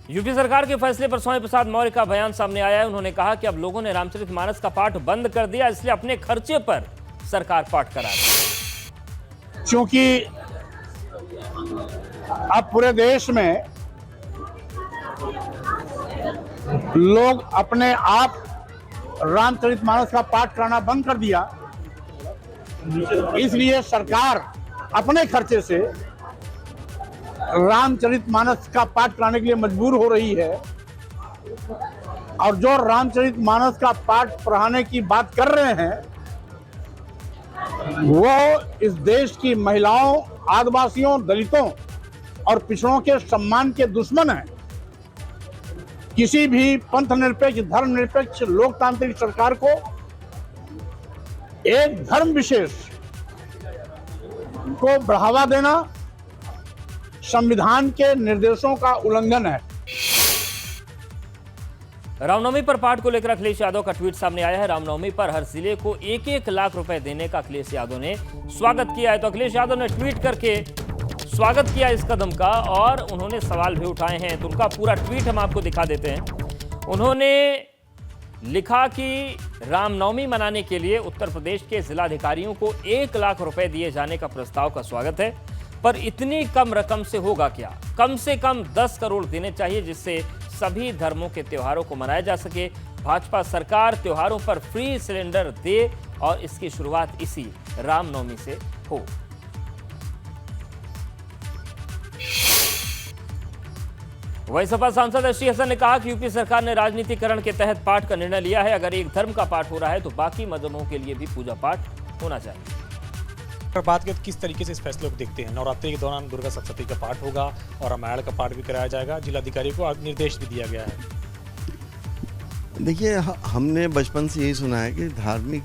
UP सरकार के फैसले पर स्वामी प्रसाद मौर्य का बयान सामने आया है। उन्होंने कहा कि अब लोगों ने रामचरितमानस का पाठ बंद कर दिया, इसलिए अपने खर्चे पर सरकार पाठ करा रही। क्योंकि अब पूरे देश में लोग अपने आप रामचरितमानस का पाठ कराना बंद कर दिया, इसलिए सरकार अपने खर्चे से रामचरितमानस का पाठ कराने के लिए मजबूर हो रही है। और जो रामचरितमानस का पाठ पढ़ाने की बात कर रहे हैं वो इस देश की महिलाओं, आदिवासियों, दलितों और पिछड़ों के सम्मान के दुश्मन हैं। किसी भी पंथ निरपेक्ष, धर्म निरपेक्ष, लोकतांत्रिक सरकार को एक धर्म विशेष को बढ़ावा देना संविधान के निर्देशों का उल्लंघन है। रामनवमी पर पाठ को लेकर अखिलेश यादव का ट्वीट सामने आया है। रामनवमी पर हर जिले को 1-1 लाख रुपए देने का अखिलेश यादव ने स्वागत किया है। तो अखिलेश यादव ने ट्वीट करके स्वागत किया इस कदम का और उन्होंने सवाल भी उठाए हैं। तो उनका पूरा ट्वीट हम आपको दिखा देते हैं। उन्होंने लिखा कि रामनवमी मनाने के लिए उत्तर प्रदेश के जिलाधिकारियों को 1 लाख रुपए दिए जाने का प्रस्ताव का स्वागत है, पर इतनी कम रकम से होगा क्या? कम से कम 10 करोड़ देने चाहिए, जिससे सभी धर्मों के त्योहारों को मनाया जा सके। भाजपा सरकार त्योहारों पर फ्री सिलेंडर दे और इसकी शुरुआत इसी रामनवमी से हो। वही सपा सांसद एसटी हसन ने कहा कि यूपी सरकार ने राजनीतिकरण के तहत पाठ का निर्णय लिया है। अगर एक धर्म का पाठ हो रहा है तो बाकी मजहबों के लिए भी पूजा पाठ होना चाहिए। अगर बात करें तो किस तरीके से इस फैसले को देखते हैं? नवरात्रि के दौरान दुर्गा सप्तशती का पाठ होगा और रामायण का पाठ भी कराया जाएगा। जिलाधिकारी को निर्देश भी दिया गया है। देखिए, हमने बचपन से यही सुना है कि धार्मिक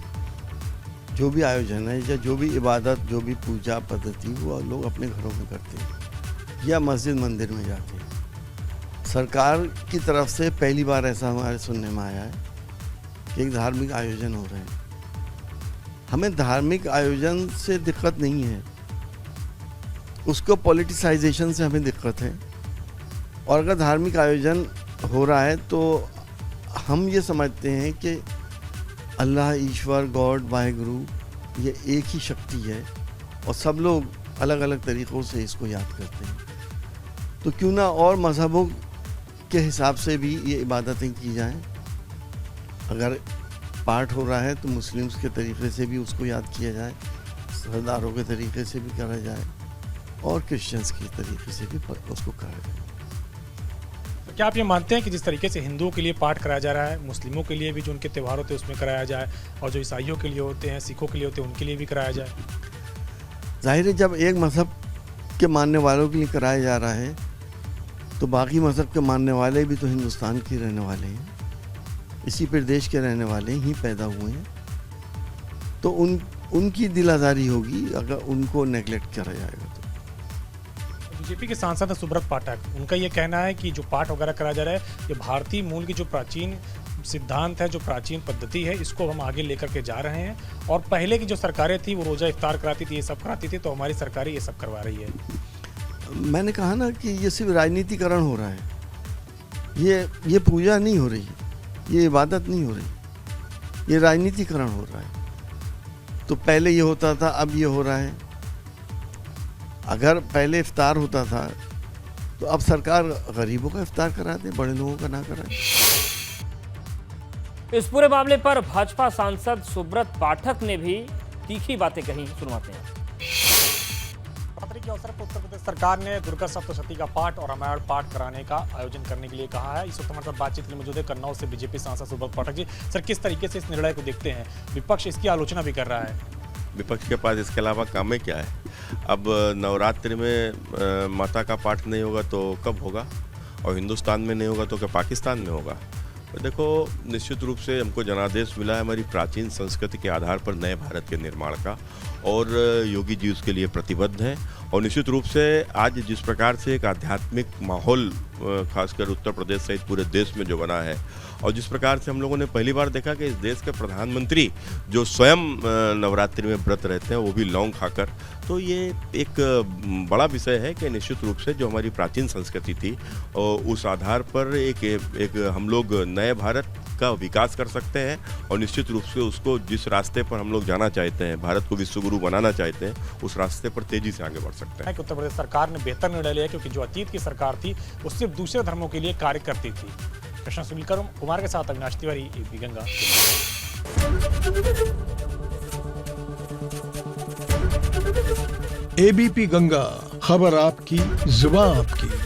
जो भी आयोजन है या जो भी इबादत, जो भी पूजा पद्धति, वो लोग अपने घरों में करते हैं या मस्जिद मंदिर में जाते हैं। सरकार की तरफ से पहली बार ऐसा हमारे सुनने में आया है कि एक धार्मिक आयोजन हो रहे हैं। हमें धार्मिक आयोजन से दिक्कत नहीं है, उसको पॉलिटिसाइजेशन से हमें दिक्कत है। और अगर धार्मिक आयोजन हो रहा है तो हम ये समझते हैं कि अल्लाह, ईश्वर, गॉड, वाहेगुरु ये एक ही शक्ति है और सब लोग अलग अलग तरीक़ों से इसको याद करते हैं। तो क्यों ना और मज़हबों के हिसाब से भी ये इबादतें की जाएं। अगर पाठ हो रहा है तो मुस्लिम्स के तरीक़े से भी उसको याद किया जाए, सरदारों के तरीक़े से भी करा जाए और क्रिश्चियंस के तरीक़े से भी उसको करा जाए। तो क्या आप ये मानते हैं कि जिस तरीके से हिंदुओं के लिए पाठ कराया जा रहा है, मुस्लिमों के लिए भी जो उनके त्यौहार होते हैं उसमें कराया जाए, और जो ईसाइयों के लिए होते हैं, सिखों के लिए होते हैं, उनके लिए भी कराया जाए? जाहिर है, जब एक मज़हब के मानने वालों के लिए कराया जा रहा है तो बाकी मज़हब के मानने वाले भी तो हिंदुस्तान के रहने वाले हैं, इसी प्रदेश के रहने वाले ही पैदा हुए हैं। तो उनकी दिल आज़ारी होगी अगर उनको नेगलेक्ट करा जाएगा। तो बीजेपी के सांसद सुब्रत पाठक, उनका ये कहना है कि जो पाठ वगैरह कराया जा रहा है ये भारतीय मूल की जो प्राचीन सिद्धांत है, जो प्राचीन पद्धति है, इसको हम आगे लेकर के जा रहे हैं। और पहले की जो सरकारें थी वो रोज़ा इफ्तार कराती थी, ये सब कराती थी, तो हमारी सरकारें ये सब करवा रही है। मैंने कहा ना कि ये सिर्फ राजनीतिकरण हो रहा है। ये पूजा नहीं हो रही, ये इबादत नहीं हो रही, ये राजनीतिकरण हो रहा है। तो पहले ये होता था, अब ये हो रहा है। अगर पहले इफ्तार होता था तो अब सरकार गरीबों का इफ्तार करा दे, बड़े लोगों का ना कराए। इस पूरे मामले पर भाजपा सांसद सुब्रत पाठक ने भी तीखी बातें कही, सुनवाते हैं। नवरात्रि के अवसर पर उत्तर प्रदेश सरकार ने दुर्गा सप्तशती का पाठ और रामायण पाठ कराने का आयोजन करने के लिए कहा है। इस वक्त हमारे साथ बातचीत के लिए मौजूद है कन्नौज से बीजेपी सांसद सुब्रत पाठक जी। सर, किस तरीके से इस निर्णय को देखते हैं? विपक्ष इसकी आलोचना भी कर रहा है। विपक्ष के पास इसके अलावा काम में क्या है? अब नवरात्रि में माता का पाठ नहीं होगा तो कब होगा? और हिंदुस्तान में नहीं होगा तो क्या पाकिस्तान में होगा? तो देखो, निश्चित रूप से हमको जनादेश मिला है हमारी प्राचीन संस्कृति के आधार पर नए भारत के निर्माण का, और योगी जी उसके लिए प्रतिबद्ध हैं और निश्चित रूप से आज जिस प्रकार से एक आध्यात्मिक माहौल खासकर उत्तर प्रदेश सहित पूरे देश में जो बना है, और जिस प्रकार से हम लोगों ने पहली बार देखा कि इस देश के प्रधानमंत्री जो स्वयं नवरात्रि में व्रत रहते हैं वो भी लौंग खाकर, तो ये एक बड़ा विषय है कि निश्चित रूप से जो हमारी प्राचीन संस्कृति थी और उस आधार पर एक हम लोग नए भारत का विकास कर सकते हैं, और निश्चित रूप से उसको जिस रास्ते पर हम लोग जाना चाहते हैं, भारत को विश्व गुरु बनाना चाहते हैं, उस रास्ते पर तेजी से आगे बढ़ सकते हैं। कि उत्तर प्रदेश सरकार ने बेहतर निर्णय लिया, क्योंकि जो अतीत की सरकार थी वो सिर्फ दूसरे धर्मों के लिए कार्य करती थी। कृष्ण सुनीलकर कुमार के साथ अविनाश तिवारी, एबीपी गंगा। एबीपी गंगा, खबर आपकी, जुबान आपकी।